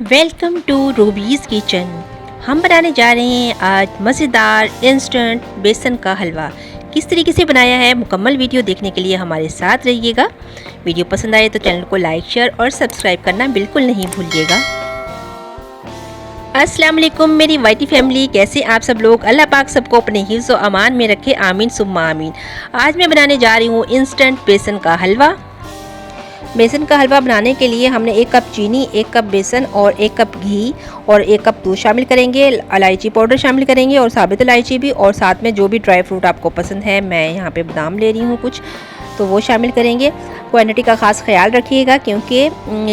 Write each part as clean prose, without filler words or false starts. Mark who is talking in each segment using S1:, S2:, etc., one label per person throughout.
S1: Welcome to rubies kitchen. हम बनाने जा रहे हैं आज मज़ेदार इंस्टेंट बेसन का हलवा। किस तरीके से बनाया है मुकम्मल वीडियो देखने के लिए हमारे साथ रहिएगा। वीडियो पसंद आए तो चैनल को लाइक शेयर और सब्सक्राइब करना बिल्कुल नहीं भूलिएगा। अस्सलाम वालेकुम मेरी वाइटी फैमिली, कैसे आप सब लोग। अल्लाह पाक सबको अपने हिफ्ज़ व अमान में रखे, आमीन सुम्मा आमीन। आज मैं बनाने जा रही हूँ इंस्टेंट बेसन का हलवा। बेसन का हलवा बनाने के लिए हमने 1 कप चीनी, 1 कप बेसन और 1 कप घी और 1 कप दूध शामिल करेंगे। इलायची पाउडर शामिल करेंगे और साबित इलायची भी, और साथ में जो भी ड्राई फ्रूट आपको पसंद है, मैं यहाँ पे बादाम ले रही हूँ कुछ, तो वो शामिल करेंगे। क्वांटिटी का ख़ास ख्याल रखिएगा क्योंकि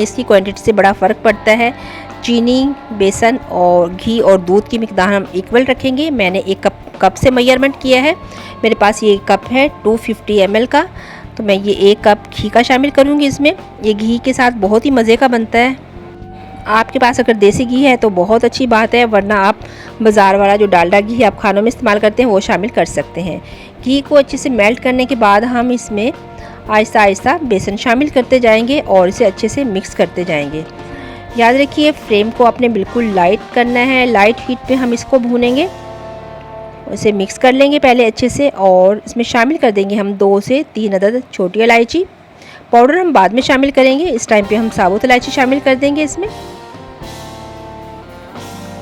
S1: इसकी क्वांटिटी से बड़ा फ़र्क पड़ता है। चीनी, बेसन और घी और दूध की मिकदार हम इक्वल रखेंगे। मैंने 1 कप से मेजरमेंट किया है। मेरे पास ये कप है 250 ml का, तो मैं ये 1 कप घी का शामिल करूँगी इसमें। ये घी के साथ बहुत ही मज़े का बनता है। आपके पास अगर देसी घी है तो बहुत अच्छी बात है, वरना आप बाज़ार वाला जो डालडा घी आप खानों में इस्तेमाल करते हैं वो शामिल कर सकते हैं। घी को अच्छे से मेल्ट करने के बाद हम इसमें आहिस्ता आहिस्ता बेसन शामिल करते जाएंगे और इसे अच्छे से मिक्स करते जाएंगे। याद रखिए फ्लेम को आपने बिल्कुल लाइट करना है। लाइट हीट पे हम इसको भूनेंगे, इसे मिक्स कर लेंगे पहले अच्छे से, और इसमें शामिल कर देंगे हम 2 से 3 अदद छोटी इलायची। पाउडर हम बाद में शामिल करेंगे। इस टाइम पे हम साबुत इलायची शामिल कर देंगे इसमें,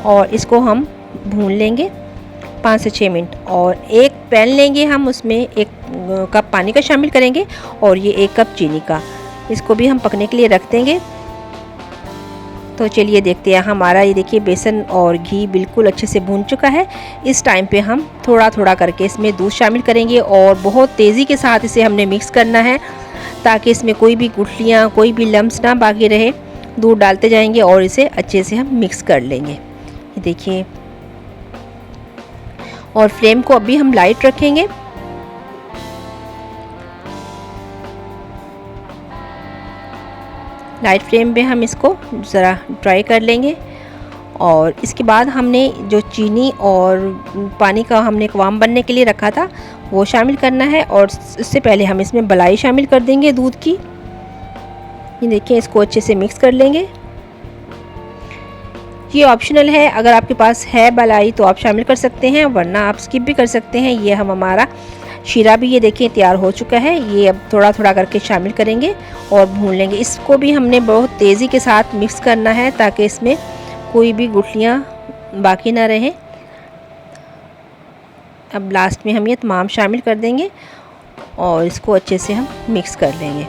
S1: और इसको हम भून लेंगे 5 से 6 मिनट। और एक पैन लेंगे हम, उसमें 1 कप पानी का शामिल करेंगे और ये 1 कप चीनी का, इसको भी हम पकने के लिए रख देंगे। तो चलिए देखते हैं। हमारा ये देखिए बेसन और घी बिल्कुल अच्छे से भून चुका है। इस टाइम पे हम थोड़ा थोड़ा करके इसमें दूध शामिल करेंगे और बहुत तेज़ी के साथ इसे हमने मिक्स करना है ताकि इसमें कोई भी गुठलियाँ, कोई भी लम्स ना बाकी रहे। दूध डालते जाएंगे और इसे अच्छे से हम मिक्स कर लेंगे। ये देखिए, और फ्लेम को अभी हम लाइट रखेंगे। लाइट फ्लेम पे हम इसको ज़रा ड्राई कर लेंगे। और इसके बाद हमने जो चीनी और पानी का हमने क्वाम बनने के लिए रखा था वो शामिल करना है, और इससे पहले हम इसमें मलाई शामिल कर देंगे दूध की। ये देखिए, इसको अच्छे से मिक्स कर लेंगे। ये ऑप्शनल है, अगर आपके पास है मलाई तो आप शामिल कर सकते हैं, वरना आप स्किप भी कर सकते हैं। ये हमारा शीरा भी ये देखिए तैयार हो चुका है। ये अब थोड़ा थोड़ा करके शामिल करेंगे और भून लेंगे। इसको भी हमने बहुत तेज़ी के साथ मिक्स करना है ताकि इसमें कोई भी गुठलियाँ बाकी ना रहें। अब लास्ट में हम ये तमाम शामिल कर देंगे और इसको अच्छे से हम मिक्स कर लेंगे।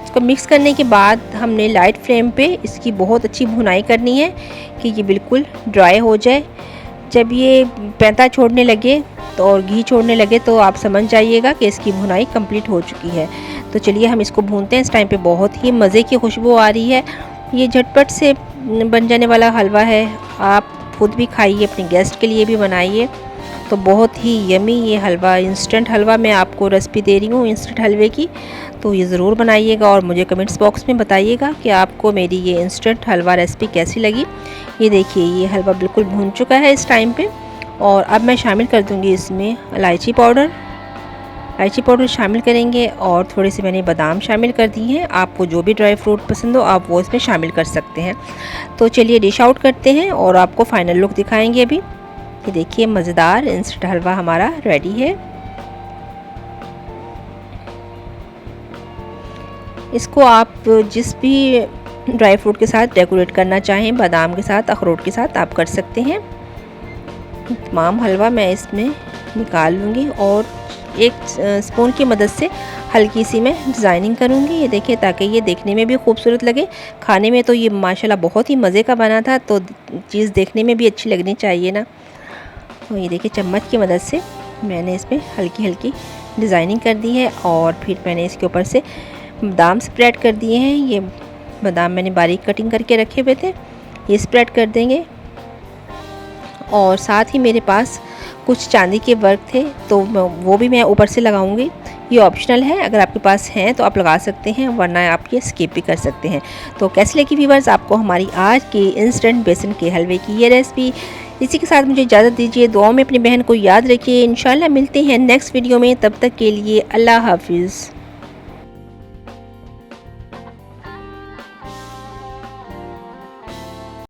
S1: इसको मिक्स करने के बाद हमने लाइट फ्लेम पे इसकी बहुत अच्छी भुनाई करनी है कि ये बिल्कुल ड्राई हो जाए। जब ये पैंता छोड़ने लगे तो और घी छोड़ने लगे तो आप समझ जाइएगा कि इसकी भुनाई कंप्लीट हो चुकी है। तो चलिए हम इसको भूनते हैं। इस टाइम पे बहुत ही मज़े की खुशबू आ रही है। ये झटपट से बन जाने वाला हलवा है। आप खुद भी खाइए, अपने गेस्ट के लिए भी बनाइए। तो बहुत ही यमी ये हलवा, इंस्टेंट हलवा मैं आपको रेसिपी दे रही हूँ इंस्टेंट हलवे की, तो ये ज़रूर बनाइएगा और मुझे कमेंट्स बॉक्स में बताइएगा कि आपको मेरी ये इंस्टेंट हलवा रेसिपी कैसी लगी। ये देखिए, ये हलवा बिल्कुल भून चुका है इस टाइम पे। और अब मैं शामिल कर दूंगी इसमें इलायची पाउडर शामिल करेंगे, और थोड़ी सी मैंने बादाम शामिल कर दी हैं। आपको जो भी ड्राई फ्रूट पसंद हो आप वो इसमें शामिल कर सकते हैं। तो चलिए डिश आउट करते हैं और आपको फाइनल लुक दिखाएंगे अभी। ये देखिए, मज़ेदार इंस्टेंट हलवा हमारा रेडी है। इसको आप जिस भी ड्राई फ्रूट के साथ डेकोरेट करना चाहें, बादाम के साथ, अखरोट के साथ, आप कर सकते हैं। तमाम हलवा मैं इसमें निकाल लूँगी और एक स्पून की मदद से हल्की सी मैं डिज़ाइनिंग करूँगी। ये देखिए, ताकि ये देखने में भी खूबसूरत लगे। खाने में तो ये माशाल्लाह बहुत ही मज़े का बना था, तो चीज़ देखने में भी अच्छी लगनी चाहिए ना। तो ये देखिए, चम्मच की मदद से मैंने इसमें हल्की हल्की डिज़ाइनिंग कर दी है, और फिर मैंने इसके ऊपर से बादाम स्प्रेड कर दिए हैं। ये बादाम मैंने बारीक कटिंग करके रखे हुए थे, ये स्प्रेड कर देंगे। और साथ ही मेरे पास कुछ चांदी के वर्क थे, तो वो भी मैं ऊपर से लगाऊंगी। ये ऑप्शनल है, अगर आपके पास हैं तो आप लगा सकते हैं, वरना आप ये स्किप भी कर सकते हैं। तो कैसी लगी व्यूअर्स आपको हमारी आज की इंस्टेंट बेसन के हलवे की ये रेसिपी। इसी के साथ मुझे इजाज़त दीजिए। दुआओं में अपनी बहन को याद रखिए। इंशाल्लाह मिलते हैं नेक्स्ट वीडियो में। तब तक के लिए अल्लाह हाफिज़।